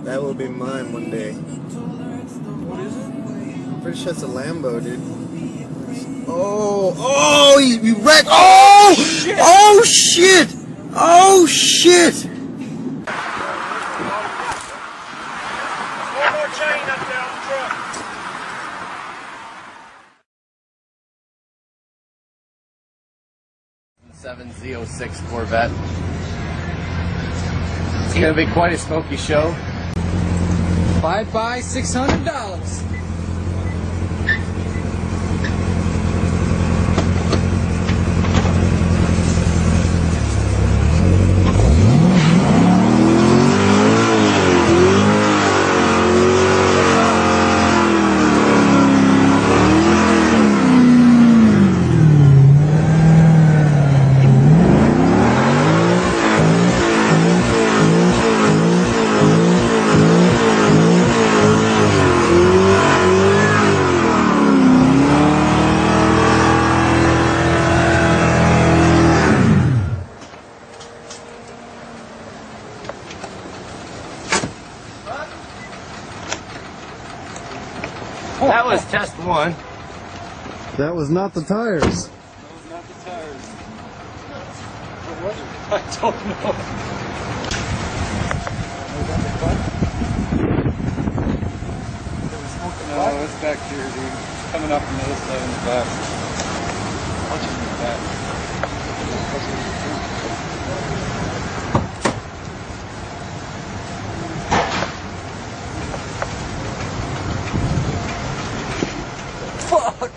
That will be mine one day. What is it? I'm pretty sure it's a Lambo, dude. Oh, you wrecked. Oh, shit. Oh, shit. Oh, shit. One more chain up there on the truck. Z06 Corvette. It's gonna be quite a smoky show. I'd buy $600. That was test one. That was not the tires. That was not the tires. What was it? I don't know. No, it's back here, dude. It's coming up from the other side in the back. I'll just move back. Fuck!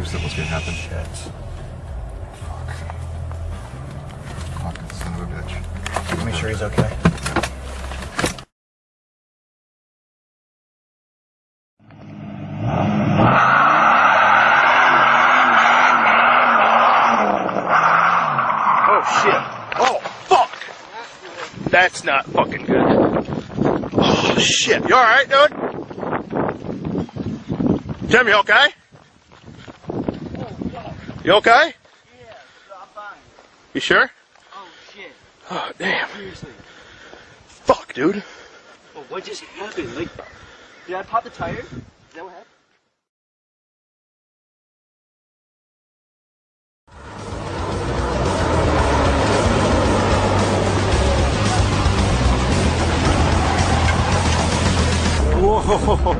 Something was gonna happen. Shit. Fuck. Fucking son of a bitch. Make sure he's okay. Oh shit. Oh fuck. That's not fucking good. Oh shit. You alright, dude? Tim, you okay? You okay? Yeah, I'm fine. You sure? Oh shit. Oh damn. Seriously. Fuck, dude. Oh, what just happened? Like, did I pop the tire? Is that what happened? Whoa.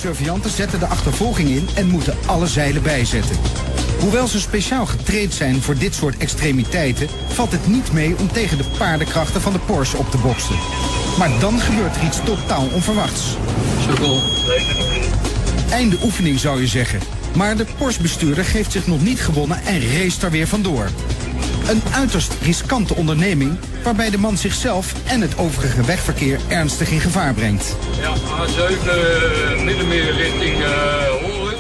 Surveillanten zetten de achtervolging in en moeten alle zeilen bijzetten. Hoewel ze speciaal getraind zijn voor dit soort extremiteiten, valt het niet mee om tegen de paardenkrachten van de Porsche op te boksen. Maar dan gebeurt er iets totaal onverwachts. Einde oefening zou je zeggen. Maar de Porsche-bestuurder geeft zich nog niet gewonnen en race er weer vandoor. Een uiterst riskante onderneming waarbij de man zichzelf en het overige wegverkeer ernstig in gevaar brengt. Ja, A7 middenmeer richting Horen.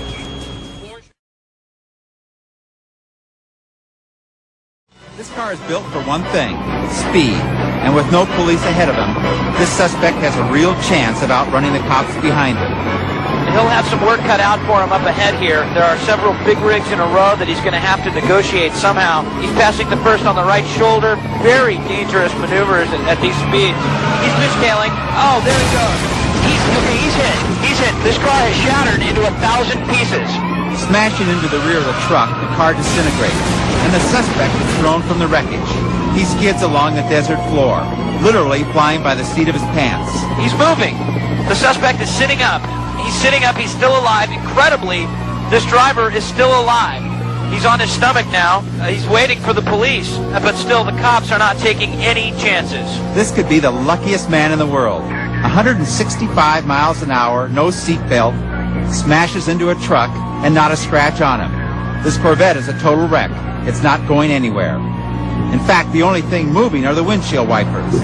This car is built for one thing, speed. And with no police ahead of him, this suspect has a real chance of outrunning the cops behind him. He'll have some work cut out for him up ahead here. There are several big rigs in a row that he's going to have to negotiate somehow. He's passing the first on the right shoulder. Very dangerous maneuvers at these speeds. He's fishtailing. Oh, there he goes. He's hit. He's hit. This car has shattered into 1,000 pieces. Smashing into the rear of the truck, the car disintegrates, and the suspect is thrown from the wreckage. He skids along the desert floor, literally flying by the seat of his pants. He's moving. The suspect is sitting up. He's sitting up. He's still alive. Incredibly, this driver is still alive. He's on his stomach now. He's waiting for the police. But still, the cops are not taking any chances. This could be the luckiest man in the world. 165 miles an hour, no seatbelt, smashes into a truck, and not a scratch on him. This Corvette is a total wreck. It's not going anywhere. In fact, the only thing moving are the windshield wipers.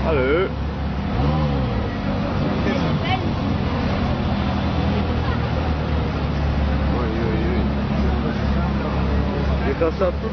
Hallo. Je kan dat doen.